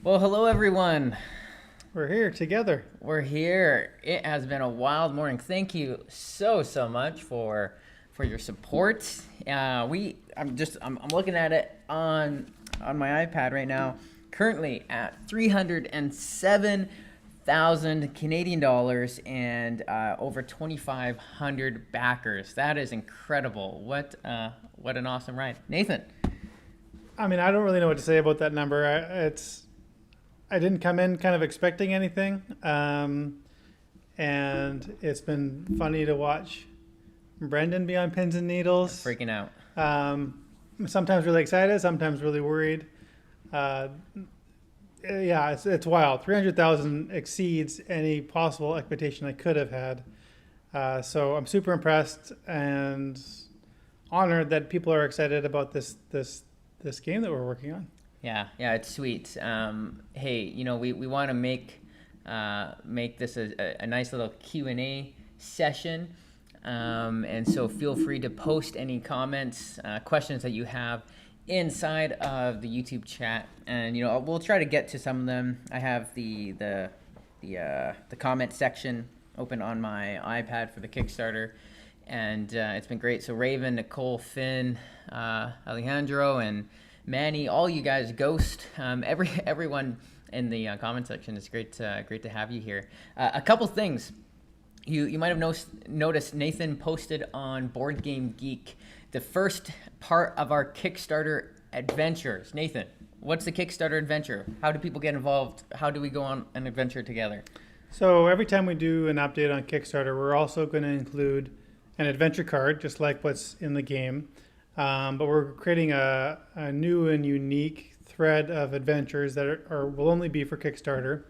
Well, hello everyone. We're here together. We're here. It has been a wild morning. Thank you so much for your support. I'm looking at it on my iPad right now. Currently at 307,000 Canadian dollars and over 2,500 backers. That is incredible. What an awesome ride, Nathan. I mean, I don't really know what to say about that number. I didn't come in kind of expecting anything, and it's been funny to watch Brendan be on pins and needles. Freaking out. Sometimes really excited, sometimes really worried. Yeah, it's wild. 300,000 exceeds any possible expectation I could have had. So I'm super impressed and honored that people are excited about this game that we're working on. Yeah, it's sweet. Hey, we want to make this a nice little Q&A session, and so feel free to post any comments, questions that you have inside of the YouTube chat, and we'll try to get to some of them. I have the comment section open on my iPad for the Kickstarter, and it's been great. So Raven, Nicole, Finn, Alejandro, and Manny, all you guys, Ghost, everyone in the comment section. It's great to have you here. A couple things. You might have noticed Nathan posted on Board Game Geek the first part of our Kickstarter adventures. Nathan, what's the Kickstarter adventure? How do people get involved? How do we go on an adventure together? So every time we do an update on Kickstarter, we're also going to include an adventure card, just like what's in the game. But we're creating a new and unique thread of adventures that will only be for Kickstarter.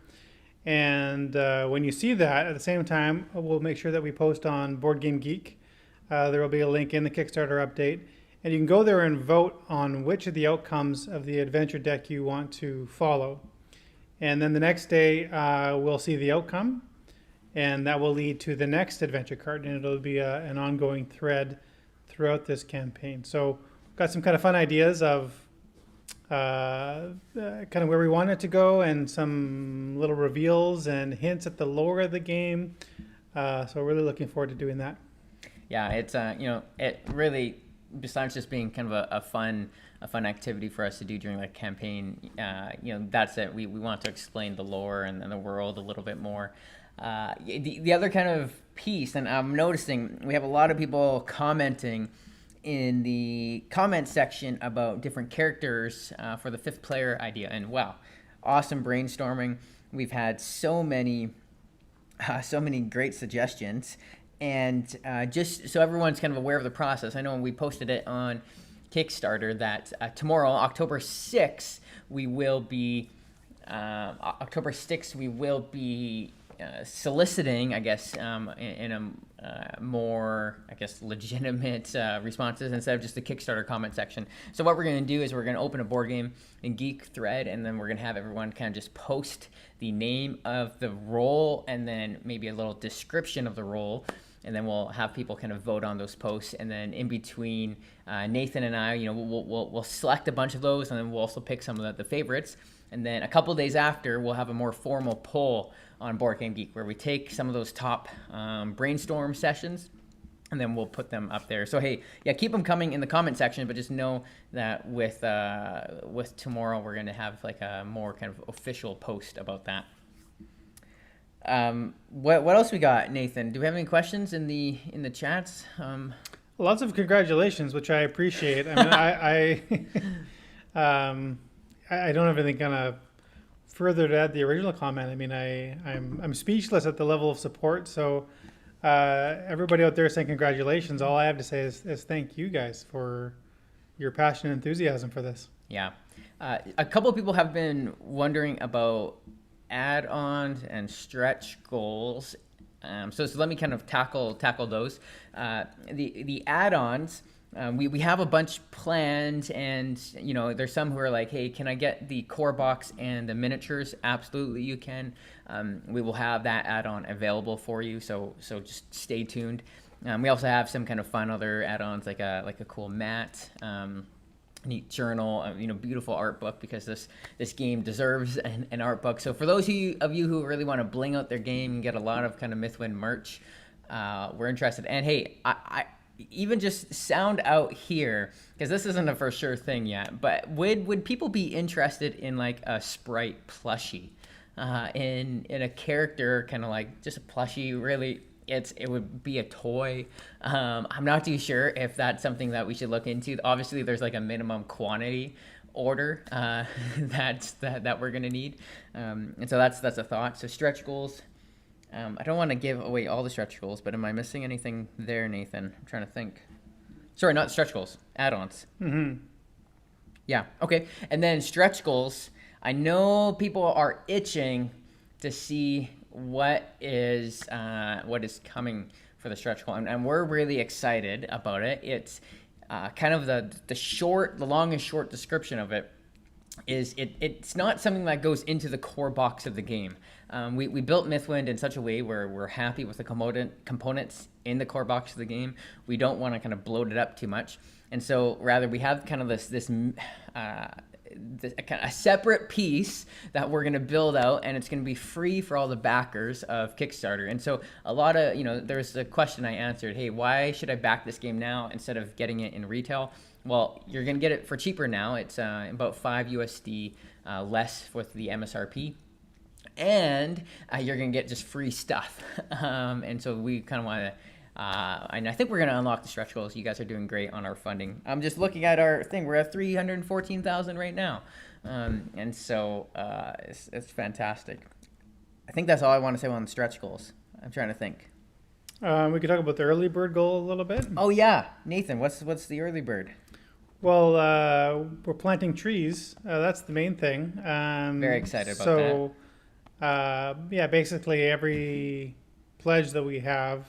And when you see that, at the same time, we'll make sure that we post on Board Game Geek. There will be a link in the Kickstarter update. And you can go there and vote on which of the outcomes of the adventure deck you want to follow. And then the next day, we'll see the outcome. And that will lead to the next adventure card. And it'll be an ongoing thread throughout this campaign. So got some kind of fun ideas of kind of where we want it to go and some little reveals and hints at the lore of the game. So really looking forward to doing that. Yeah, it's it really, besides just being kind of a fun activity for us to do during the campaign, that's it. We want to explain the lore and the world a little bit more. The other kind of piece, and I'm noticing we have a lot of people commenting in the comment section about different characters for the fifth player idea, and wow, awesome brainstorming. We've had so many great suggestions, and just so everyone's kind of aware of the process, I know when we posted it on Kickstarter that tomorrow, October 6th, we will be soliciting, I guess, in a more, I guess, legitimate responses instead of just the Kickstarter comment section. So what we're going to do is we're going to open a Board Game and Geek thread, and then we're going to have everyone kind of just post the name of the role and then maybe a little description of the role. And then we'll have people kind of vote on those posts, and then in between, Nathan and I, we'll select a bunch of those, and then we'll also pick some of the favorites. And then a couple days after, we'll have a more formal poll on Board Game Geek where we take some of those top brainstorm sessions, and then we'll put them up there. So hey, yeah, keep them coming in the comment section, but just know that with tomorrow, we're going to have like a more kind of official post about that. What else we got, Nathan? Do we have any questions in the chats? Lots of congratulations, which I appreciate. I mean, I don't have anything kind of further to add the original comment. I mean, I'm speechless at the level of support. So everybody out there saying congratulations. All I have to say is thank you guys for your passion and enthusiasm for this. Yeah, a couple of people have been wondering about add-ons and stretch goals. So let me kind of tackle those. The add-ons, we have a bunch planned, and there's some who are like, hey, can I get the core box and the miniatures? Absolutely, you can. We will have that add-on available for you, so just stay tuned. We also have some kind of fun other add-ons like a cool mat. neat journal, beautiful art book, because this game deserves an art book. So for those of you who really want to bling out their game and get a lot of kind of Mythwind merch, we're interested. And hey, I even just sound out here, because this isn't a for sure thing yet, but would people be interested in like a Sprite plushie, in a character, kind of like just a plushie, really? It would be a toy. I'm not too sure if that's something that we should look into. Obviously, there's like a minimum quantity order that we're gonna need, and so that's a thought. So stretch goals. I don't want to give away all the stretch goals, but am I missing anything there, Nathan? I'm trying to think. Sorry, not stretch goals. Add-ons. Mm-hmm. Yeah. Okay. And then stretch goals. I know people are itching to see what is coming for the stretch goal, and we're really excited about it. It's kind of the long and short description of it is it's not something that goes into the core box of the game. We built Mythwind in such a way where we're happy with the components in the core box of the game. We don't want to kind of bloat it up too much, and so rather we have kind of a separate piece that we're going to build out, and it's going to be free for all the backers of Kickstarter. And so a lot of, there's a question I answered, hey, why should I back this game now instead of getting it in retail? Well, you're going to get it for cheaper now. It's about $5 less with the MSRP. And you're going to get just free stuff. And so we kind of want to, and I think we're going to unlock the stretch goals. You guys are doing great on our funding. I'm just looking at our thing. We're at 314,000 right now. And so it's fantastic. I think that's all I want to say on the stretch goals. I'm trying to think. We could talk about the early bird goal a little bit. Oh, yeah. Nathan, what's the early bird? Well, we're planting trees. That's the main thing. Very excited about that. Basically every pledge that we have,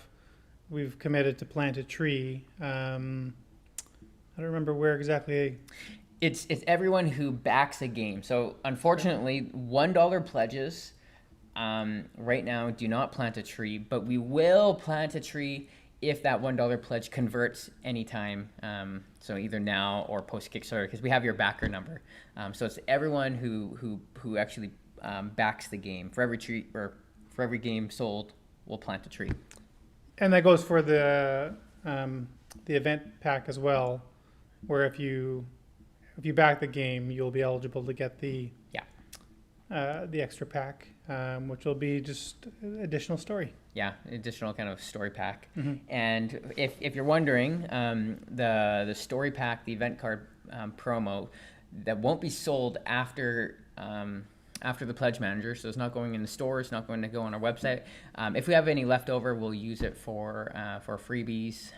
we've committed to plant a tree. I don't remember where exactly. It's everyone who backs a game. So unfortunately, $1 pledges right now do not plant a tree, but we will plant a tree if that $1 pledge converts anytime. So either now or post Kickstarter, because we have your backer number. So it's everyone who actually backs the game. For every tree or for every game sold, we'll plant a tree. And that goes for the event pack as well, where if you back the game, you'll be eligible to get the extra pack, which will be just additional story. Yeah, additional kind of story pack. Mm-hmm. And if you're wondering, the story pack, the event card promo, that won't be sold after the pledge manager, so it's not going in the store, it's not going to go on our website. If we have any leftover, we'll use it for freebies,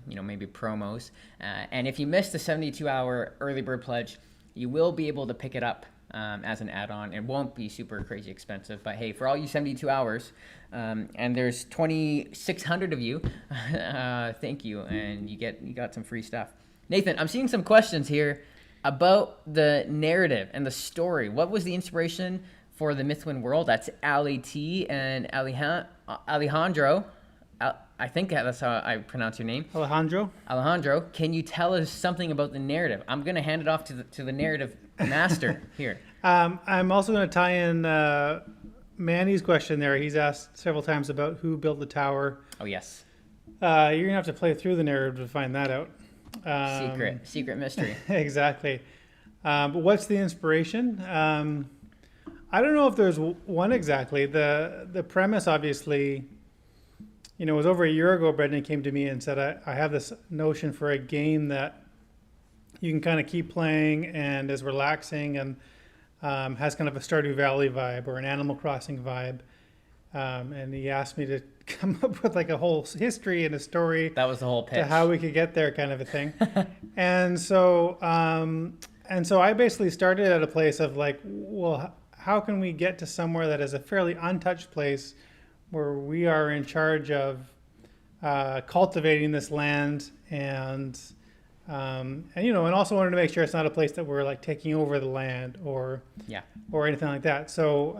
maybe promos. And if you missed the 72-hour early bird pledge, you will be able to pick it up as an add-on. It won't be super crazy expensive, but hey, for all you 72 hours, and there's 2,600 of you, thank you, and you got some free stuff. Nathan, I'm seeing some questions here about the narrative and the story. What was the inspiration for the Mythwind world? That's Ali T and Alejandro. I think that's how I pronounce your name. Alejandro, can you tell us something about the narrative? I'm going to hand it off to the narrative master here. I'm also going to tie in Manny's question there. He's asked several times about who built the tower. Oh, yes. You're going to have to play through the narrative to find that out. Secret mystery. Exactly. But what's the inspiration? I don't know if there's one exactly. The premise, obviously, it was over a year ago. Brendan came to me and said, I have this notion for a game that you can kind of keep playing and is relaxing and has kind of a Stardew Valley vibe or an Animal Crossing vibe. And he asked me to come up with like a whole history and a story. That was the whole pitch. To how we could get there, kind of a thing. And so I basically started at a place of like, well, how can we get to somewhere that is a fairly untouched place where we are in charge of cultivating this land and also wanted to make sure it's not a place that we're like taking over the land or anything like that. So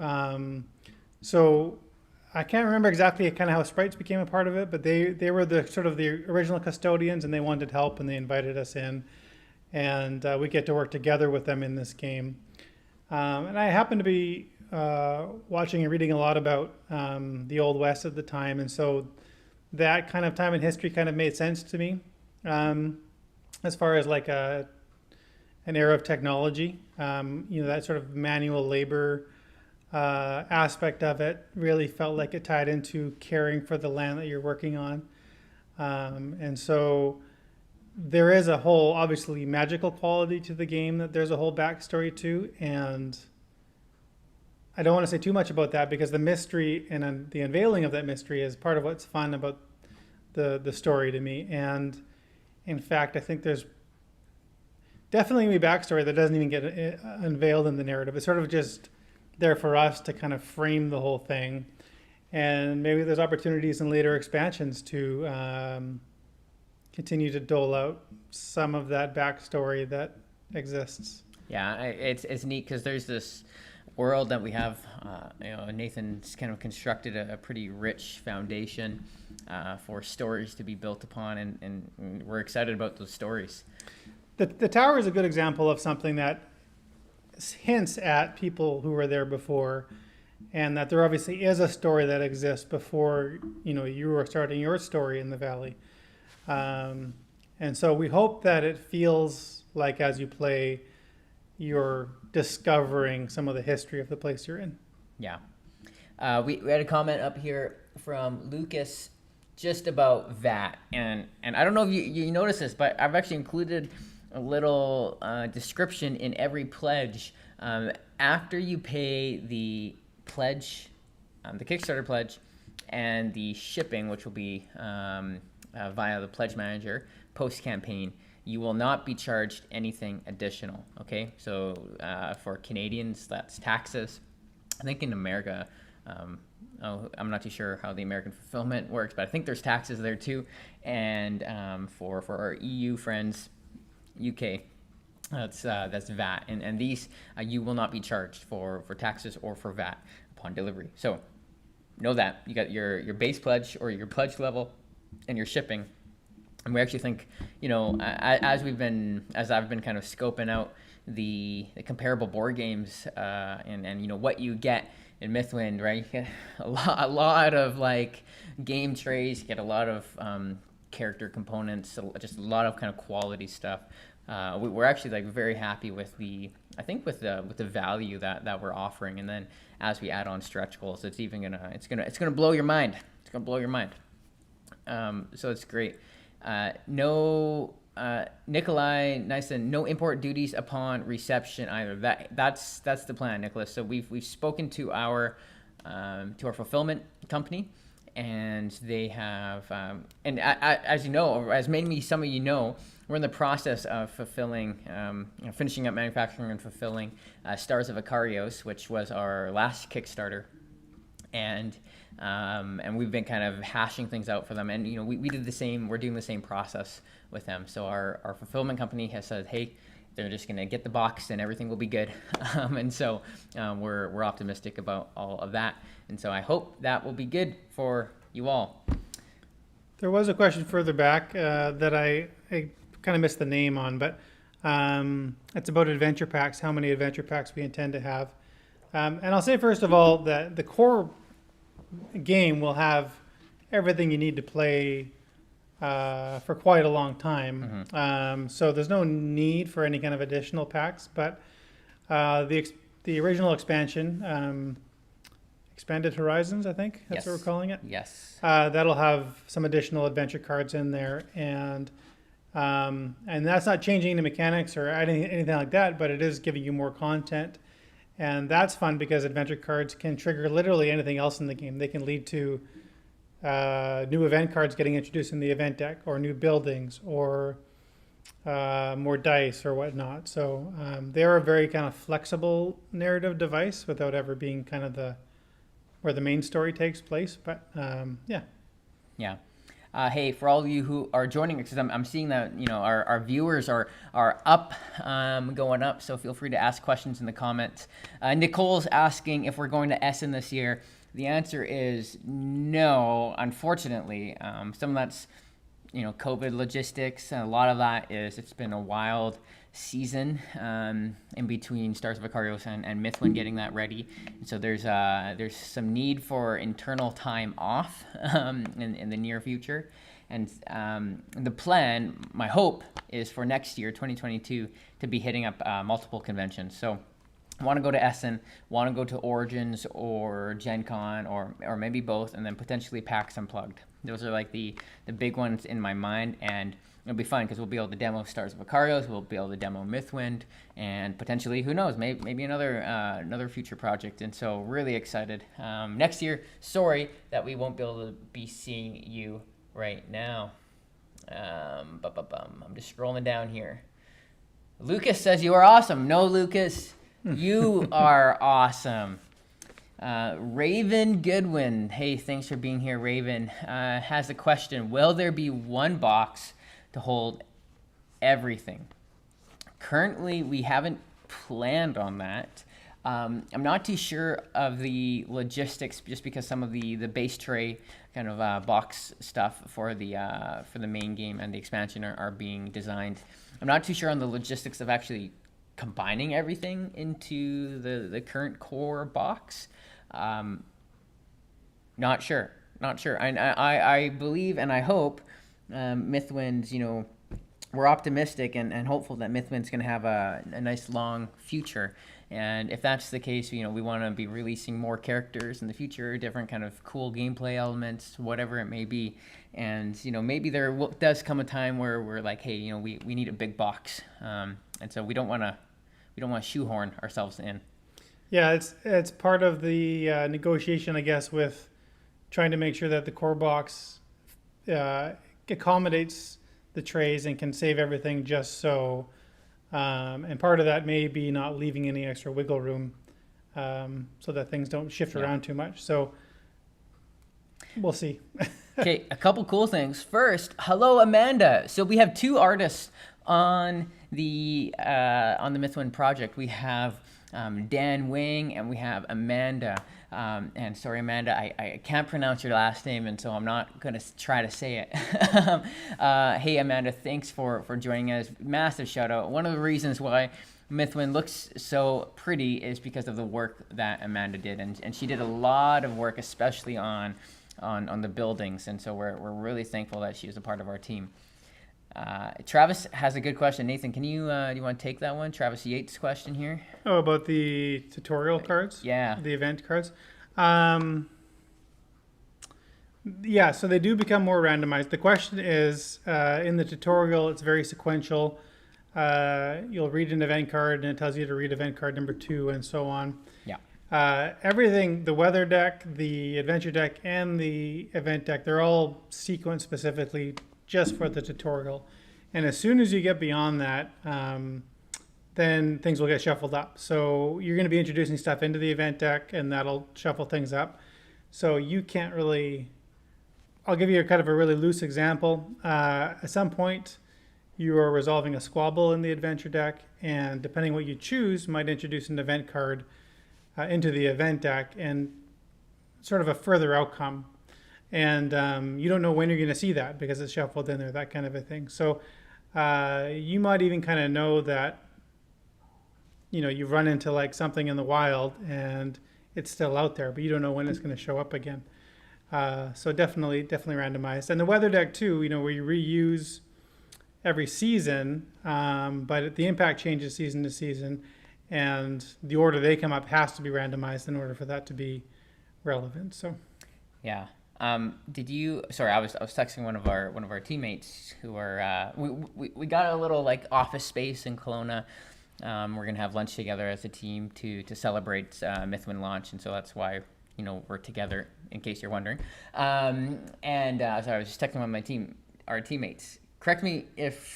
I can't remember exactly kind of how sprites became a part of it, but they were the sort of the original custodians and they wanted help and they invited us in. and we get to work together with them in this game. And I happen to be watching and reading a lot about the Old West at the time, and so that kind of time in history kind of made sense to me, as far as like an era of technology. That sort of manual labor aspect of it really felt like it tied into caring for the land that you're working on. And so there is a whole, obviously, magical quality to the game that there's a whole backstory to. And I don't want to say too much about that because the mystery and the unveiling of that mystery is part of what's fun about the story to me. And in fact, I think there's definitely going to be backstory that doesn't even get unveiled in the narrative. It's sort of just there for us to kind of frame the whole thing. And maybe there's opportunities in later expansions to continue to dole out some of that backstory that exists. Yeah, it's neat because there's this world that we have. Nathan's kind of constructed a pretty rich foundation for stories to be built upon, and we're excited about those stories. The tower is a good example of something that hints at people who were there before, and that there obviously is a story that exists before you were starting your story in the valley. And so we hope that it feels like as you play, you're discovering some of the history of the place you're in. Yeah. We had a comment up here from Lucas just about VAT. And I don't know if you noticed this, but I've actually included a little description in every pledge. After you pay the pledge, the Kickstarter pledge, and the shipping, which will be via the pledge manager post-campaign, you will not be charged anything additional, okay? So for Canadians, that's taxes. I think in America, I'm not too sure how the American fulfillment works, but I think there's taxes there too. And for our EU friends, UK, that's VAT. And these, you will not be charged for taxes or for VAT upon delivery. So know that. You got your base pledge or your pledge level and your shipping. And we actually think, as I've been kind of scoping out the comparable board games and what you get in Mythwind, right? You get a lot of like game trays, you get a lot of character components, just a lot of kind of quality stuff. We're actually like very happy with the value that we're offering, and then as we add on stretch goals, it's gonna blow your mind. It's gonna blow your mind. So it's great. Nikolai Nyson, no import duties upon reception either. That's the plan, Nicholas. So we've spoken to our fulfillment company, and they have as you know, or as maybe some of you know, we're in the process of finishing up manufacturing and fulfilling Stars of Icarios, which was our last Kickstarter. And we've been kind of hashing things out for them, and we did the same. We're doing the same process with them. So our fulfillment company has said, hey, they're just gonna get the box and everything will be good. And so we're optimistic about all of that, and so I hope that will be good for you all. There was a question further back that I kind of missed the name on, but it's about adventure packs. How many adventure packs we intend to have? And I'll say first of all that the core game will have everything you need to play for quite a long time. Mm-hmm. So there's no need for any kind of additional packs, but the original expansion, Expanded Horizons, I think that's what we're calling it. Yes. That'll have some additional adventure cards in there, and that's not changing the mechanics or anything like that, but it is giving you more content. And that's fun because adventure cards can trigger literally anything else in the game. They can lead to new event cards getting introduced in the event deck, or new buildings, or more dice or whatnot. So they're a very kind of flexible narrative device without ever being kind of where the main story takes place. But yeah. Yeah. Hey, for all of you who are joining, because I'm seeing that our viewers are up, going up. So feel free to ask questions in the comments. Nicole's asking if we're going to Essen this year. The answer is no, unfortunately. Some of that's COVID logistics, and a lot of that is it's been a wild season in between Stars of Icarios and Mythwind getting that ready. And so there's some need for internal time off in the near future. And the plan, my hope, is for next year, 2022, to be hitting up multiple conventions. So I want to go to Essen, want to go to Origins or Gen Con or maybe both, and then potentially PAX Unplugged. Those are like the big ones in my mind, and it'll be fun because we'll be able to demo Stars of Icarios, we'll be able to demo Mythwind, and potentially, who knows, maybe another future project. And so really excited. Next year, sorry that we won't be able to be seeing you right now. I'm just scrolling down here. Lucas says you are awesome. No, Lucas, you are awesome. Raven Goodwin, hey, thanks for being here, Raven, has a question. Will there be one box to hold everything? Currently, we haven't planned on that. I'm not too sure of the logistics, just because some of the base tray kind of box stuff for the main game and the expansion are being designed. I'm not too sure on the logistics of actually combining everything into the current core box. Not sure. I believe and I hope Mythwind's, we're optimistic and hopeful that Mythwind's going to have a nice long future. And if that's the case, we want to be releasing more characters in the future, different kind of cool gameplay elements, whatever it may be. And, maybe there does come a time where we're like, hey, we need a big box. And so we don't want to shoehorn ourselves in. Yeah, it's part of the negotiation, I guess, with trying to make sure that the core box accommodates the trays and can save everything just so. And part of that may be not leaving any extra wiggle room so that things don't shift around too much. So we'll see. Okay, a couple cool things. First, hello, Amanda. So we have two artists on the Mythwind project. We have Dan Wing and we have Amanda. And sorry, Amanda, I can't pronounce your last name, and so I'm not going to try to say it. Hey, Amanda, thanks for joining us. Massive shout out. One of the reasons why Mythwind looks so pretty is because of the work that Amanda did, and she did a lot of work, especially on the buildings, and so we're really thankful that she was a part of our team. Travis has a good question. Nathan, can you do you want to take that one? Travis Yates' question here. Oh, about the tutorial cards? Yeah. The event cards? Yeah, so they do become more randomized. The question is, in the tutorial, it's very sequential. You'll read an event card, and it tells you to read event card number 2, and so on. Yeah. Everything, the weather deck, the adventure deck, and the event deck, they're all sequenced specifically just for the tutorial. And as soon as you get beyond that, then things will get shuffled up. So you're going to be introducing stuff into the event deck, and that'll shuffle things up. So you can't really... I'll give you kind of a really loose example. At some point, you are resolving a squabble in the adventure deck, and depending what you choose, might introduce an event card into the event deck and sort of a further outcome. And you don't know when you're going to see that because it's shuffled in there, that kind of a thing. So you might even kind of know that, you run into like something in the wild and it's still out there, but you don't know when it's going to show up again. So definitely randomized. And the weather deck too, we reuse every season, but the impact changes season to season, and the order they come up has to be randomized in order for that to be relevant. So, yeah. Did you? Sorry, I was texting one of our teammates who are we got a little like office space in Kelowna. We're gonna have lunch together as a team to celebrate Mythwind launch, and so that's why we're together. In case you're wondering, so I was just texting one of our teammates. Correct me if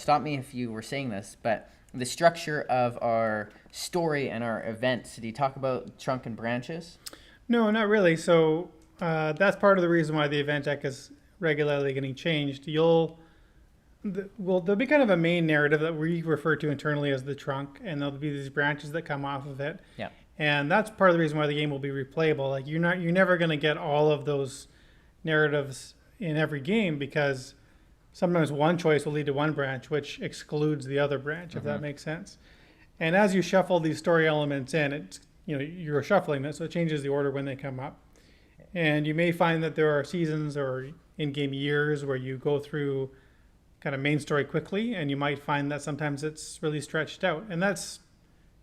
stop me if you were saying this, but the structure of our story and our events. Did you talk about trunk and branches? No, not really. So. That's part of the reason why the event deck is regularly getting changed. There'll be kind of a main narrative that we refer to internally as the trunk, and there'll be these branches that come off of it. Yeah. And that's part of the reason why the game will be replayable. Like you're never going to get all of those narratives in every game because sometimes one choice will lead to one branch, which excludes the other branch, if that makes sense. And as you shuffle these story elements in, it's, you're shuffling this, so it changes the order when they come up. And you may find that there are seasons or in-game years where you go through kind of main story quickly, and you might find that sometimes it's really stretched out. And that's,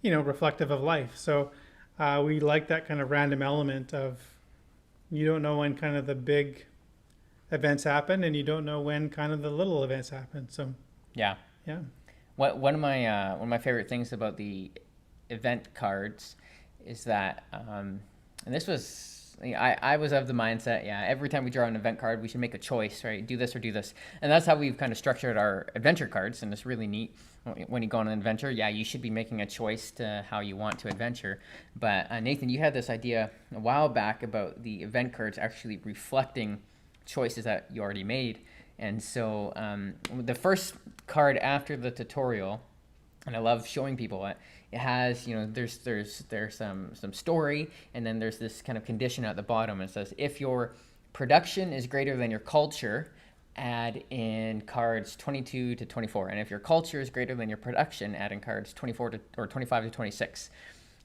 reflective of life. So we like that kind of random element of you don't know when kind of the big events happen, and you don't know when kind of the little events happen. So yeah. One of my favorite things about the event cards is that, and this was, I was of the mindset, every time we draw an event card, we should make a choice, right? Do this or do this. And that's how we've kind of structured our adventure cards. And it's really neat. When you go on an adventure, you should be making a choice to how you want to adventure. But Nathan, you had this idea a while back about the event cards actually reflecting choices that you already made. And so the first card after the tutorial, and I love showing people it, it has, there's some story, and then there's this kind of condition at the bottom. It says, if your production is greater than your culture, add in cards 22 to 24. And if your culture is greater than your production, add in cards 24 to, or 25 to 26.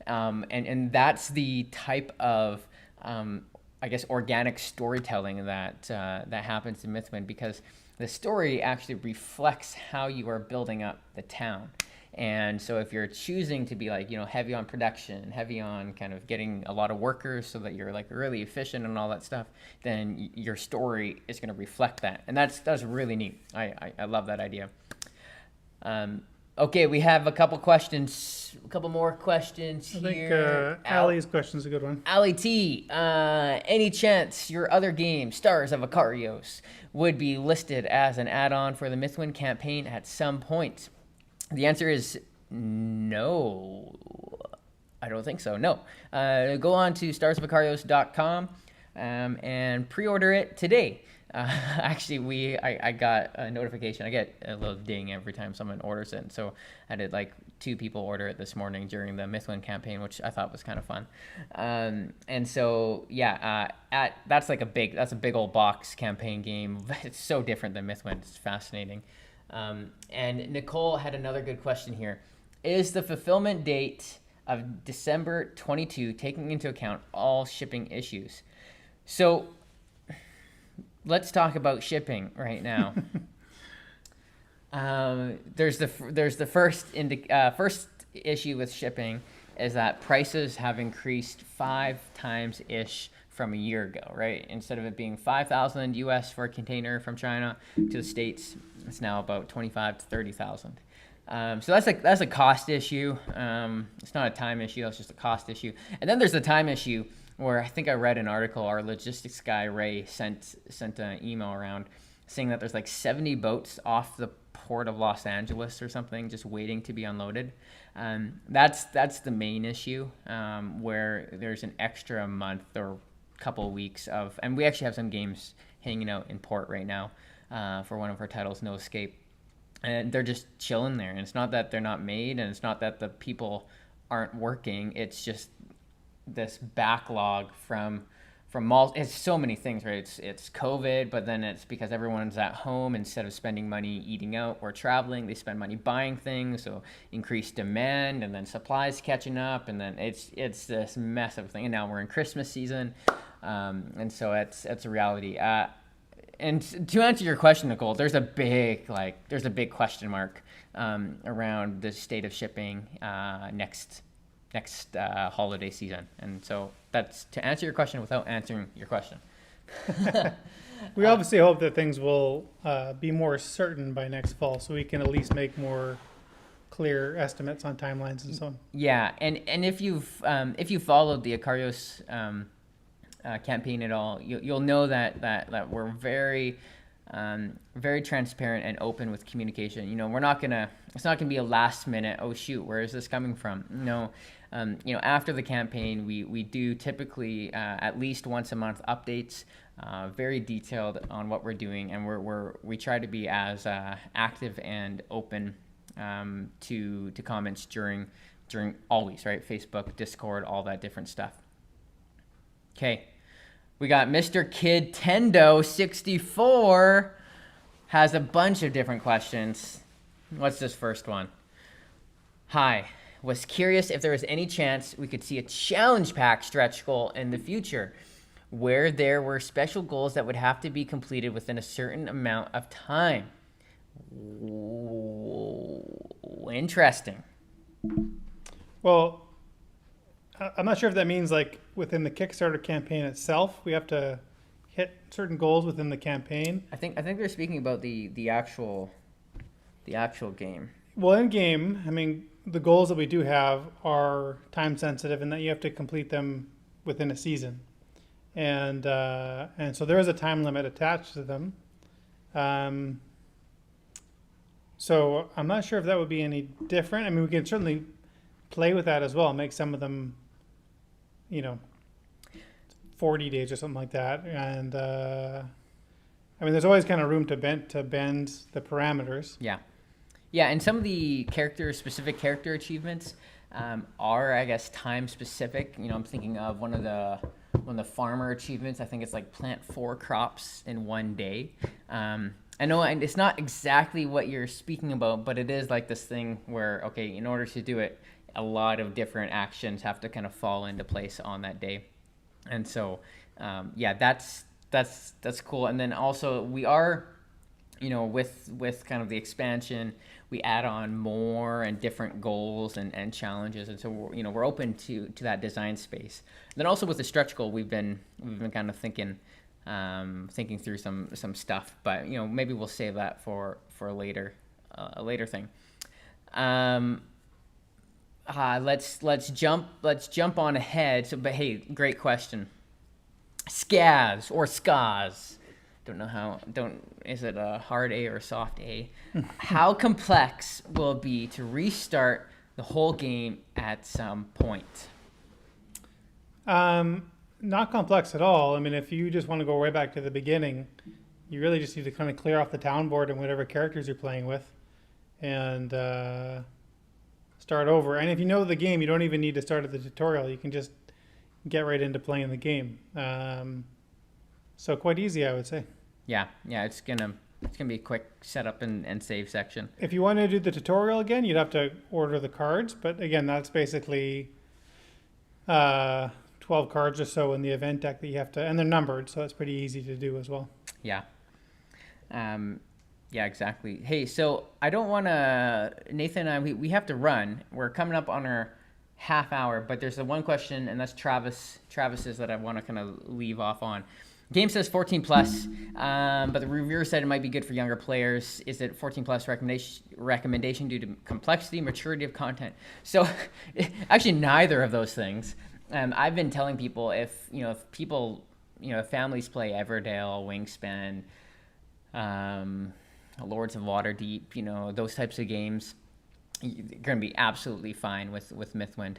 And that's the type of, I guess, organic storytelling that happens in Mythwind, because the story actually reflects how you are building up the town. And so if you're choosing to be like, heavy on production, heavy on kind of getting a lot of workers so that you're like really efficient and all that stuff, then your story is going to reflect that. And that's really neat. I love that idea. Okay, we have a couple more questions here. I think Allie's question is a good one. Allie T, any chance your other game, Stars of Akarios, would be listed as an add-on for the Mythwind campaign at some point? The answer is no. I don't think so. No. Go on to starsofakarios.com and pre-order it today. Actually, I got a notification. I get a little ding every time someone orders it. So I did like 2 people order it this morning during the Mythwind campaign, which I thought was kind of fun. And so that's a big old box campaign game. It's so different than Mythwind. It's fascinating. And Nicole had another good question here. Is the fulfillment date of December 22 taking into account all shipping issues? So let's talk about shipping right now. There's the first issue with shipping is that prices have increased 5 times ish from a year ago, right? Instead of it being $5,000 US for a container from China to the States, it's now about $25,000 to $30,000. So that's a cost issue. It's not a time issue. It's just a cost issue. And then there's the time issue where I think I read an article. Our logistics guy Ray sent an email around saying that there's like 70 boats off the port of Los Angeles or something just waiting to be unloaded. That's the main issue, where there's an extra month or couple of weeks of, and we actually have some games hanging out in port right now for one of our titles, No Escape, and they're just chilling there. And it's not that they're not made, and it's not that the people aren't working. It's just this backlog from malls. It's so many things, right? It's COVID, but then it's because everyone's at home instead of spending money eating out or traveling. They spend money buying things, so increased demand, and then supplies catching up, and then it's this mess of thing. And now we're in Christmas season, and so it's a reality. And to answer your question, Nicole, there's a big question mark around the state of shipping next holiday season. And so that's to answer your question without answering your question. We obviously hope that things will be more certain by next fall, so we can at least make more clear estimates on timelines and so on. Yeah, and if you've followed the Akarios campaign at all, you'll know that we're very transparent and open with communication. It's not gonna be a last minute, oh shoot, where is this coming from? No. After the campaign, we do typically at least once a month updates, very detailed on what we're doing, and we try to be as active and open to comments during always, right? Facebook, Discord, all that different stuff. Okay, we got Mr. Kid Tendo 64. has a bunch of different questions. What's this first one? Hi, was curious if there was any chance we could see a challenge pack stretch goal in the future, where there were special goals that would have to be completed within a certain amount of time. Ooh, interesting. Well, I'm not sure if that means like within the Kickstarter campaign itself, we have to hit certain goals within the campaign. I think they're speaking about the actual game. Well, in game, I mean, the goals that we do have are time sensitive, and that you have to complete them within a season, and so there is a time limit attached to them. So I'm not sure if that would be any different. I mean, we can certainly play with that as well, make some of them, 40 days or something like that. And I mean, there's always kind of room to bend the parameters. Yeah, and some of the specific character achievements are, I guess, time specific. I'm thinking of one of the farmer achievements. I think it's like plant 4 crops in 1 day. I know, and it's not exactly what you're speaking about, but it is like this thing where, okay, in order to do it, a lot of different actions have to kind of fall into place on that day. And so, that's cool. And then also we are, with kind of the expansion, we add on more and different goals and challenges. And so, we're open to that design space. And then also with the stretch goal, we've been kind of thinking through some stuff, but maybe we'll save that for a later thing. Let's jump on ahead. So, but hey, great question. Scaz or Skaz. Is it a hard A or a soft A? How complex will it be to restart the whole game at some point? Not complex at all. I mean, if you just want to go right back to the beginning, you really just need to kind of clear off the town board and whatever characters you're playing with, and start over. And if you know the game, you don't even need to start at the tutorial. You can just get right into playing the game. So quite easy, I would say. Yeah, it's gonna be a quick setup and save section. If you want to do the tutorial again, you'd have to order the cards, but again, that's basically 12 cards or so in the event deck that you have to, and they're numbered, so it's pretty easy to do as well. Yeah. Yeah, exactly. Hey, so I don't want to, Nathan and I, we have to run. We're coming up on our half hour, but there's the one question, and that's Travis's that I want to kind of leave off on. Game says 14 plus, but the reviewer said it might be good for younger players. Is it 14 plus recommendation due to complexity, maturity of content? So actually neither of those things. I've been telling people if people, families play Everdale, Wingspan, Lords of Waterdeep, those types of games, you're going to be absolutely fine with Mythwind.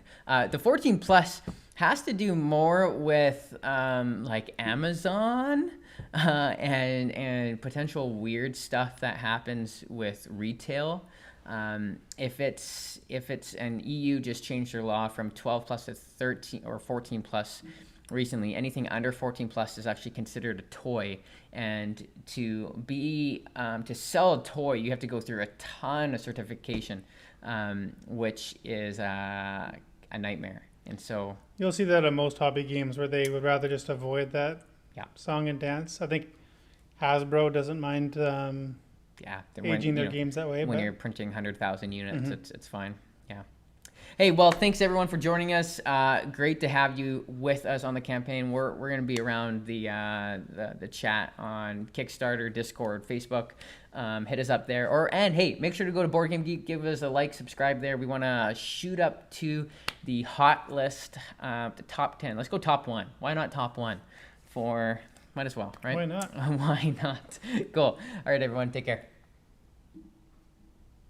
The 14 plus has to do more with like Amazon and potential weird stuff that happens with retail. If it's an EU just changed their law from 12 plus to 13 or 14 plus recently. Anything under 14 plus is actually considered a toy, and to sell a toy, you have to go through a ton of certification, which is a nightmare. And so you'll see that in most hobby games where they would rather just avoid that song and dance. I think Hasbro doesn't mind aging their games that way. When you're printing 100,000 units, it's fine. Yeah. Hey, well, thanks everyone for joining us. Great to have you with us on the campaign. We're going to be around the chat on Kickstarter, Discord, Facebook. Hit us up there. And hey, make sure to go to Board Game Geek, give us a like, subscribe there. We want to shoot up to the hot list, the top 10. Let's go top 1. Why not top 1? Might as well, right? Why not? Why not? Cool. All right, everyone, take care.